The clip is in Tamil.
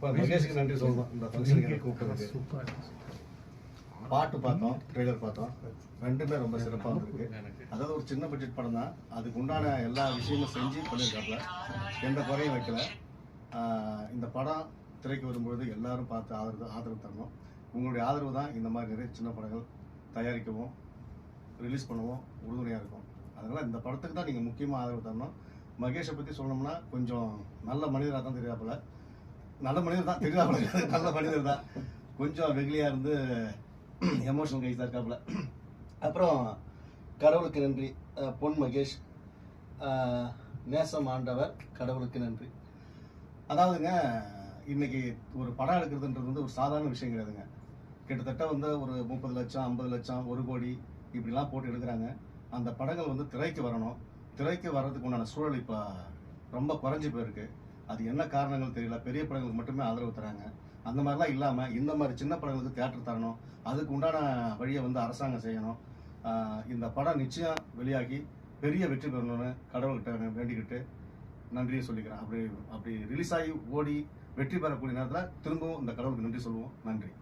மகேஷ்க்கு நன்றி சொல்லணும். இந்த ஃபங்க்ஷனுக்கு கூப்பிட்டதுக்கு. பாட்டு பார்த்தோம், ட்ரெய்லர் பார்த்தோம், ரெண்டுமே ரொம்ப சிறப்பாக வந்திருக்கு. அதாவது ஒரு சின்ன பட்ஜெட் படம் தான், அதுக்கு உண்டான எல்லா விஷயமும் செஞ்சு பண்ணியிருக்காப்புல, எந்த குறையும் வைக்கல. இந்த படம் திரைக்கு வரும்பொழுது எல்லாரும் பார்த்து ஆதரவு தரணும். உங்களுடைய ஆதரவு தான் இந்த மாதிரி நிறைய சின்ன படங்கள் தயாரிக்கவும் ரிலீஸ் பண்ணவும் உறுதுணையாக இருக்கும். அதனால் இந்த படத்துக்கு தான் நீங்கள் முக்கியமாக ஆதரவு தரணும். மகேஷை பற்றி சொல்லணும்னா கொஞ்சம் நல்ல மனிதராக தான் தெரியாப்புல, நல்ல மனிதர் தான் தெரியாப்புல, நல்ல மனிதர் தான், கொஞ்சம் வெகுலியாக இருந்து எமோஷனல் கைஸ் தான் இருக்காப்புல. அப்புறம் கடவுளுக்கு நன்றி பொன் மகேஷ், நேசம் ஆண்டவர், கடவுளுக்கு நன்றி. அதாவதுங்க, இன்னைக்கு ஒரு படம் எடுக்கிறதுன்றது வந்து ஒரு சாதாரண விஷயம் கிடையாதுங்க. கிட்டத்தட்ட வந்து ஒரு 30 லட்சம் 50 லட்சம் 1 கோடி இப்படிலாம் போட்டு எடுக்கிறாங்க. அந்த படங்கள் வந்து திரைக்கு வரணும். திரைக்கு வர்றதுக்கு உண்டான சூழல் இப்போ ரொம்ப குறைஞ்சி போயிருக்கு. அது என்ன காரணங்கள் தெரியல. பெரிய படங்களுக்கு மட்டுமே ஆதரவு தராங்க. அந்த மாதிரிலாம் இல்லாமல் இந்த மாதிரி சின்ன படங்களுக்கு தியேட்டர் தரணும். அதுக்கு உண்டான வழியை வந்து அரசாங்கம் செய்யணும். இந்த படம் நிச்சயம் வெளியாகி பெரிய வெற்றி பெறணும்னு கடவுள்கிட்ட வேண்டிக்கிட்டு நன்றியை சொல்லிக்கிறேன். அப்படி ரிலீஸ் ஆகி ஓடி வெற்றி பெறக்கூடிய நேரத்தில் திரும்பவும் இந்த கடவுளுக்கு நன்றி சொல்லுவோம். நன்றி.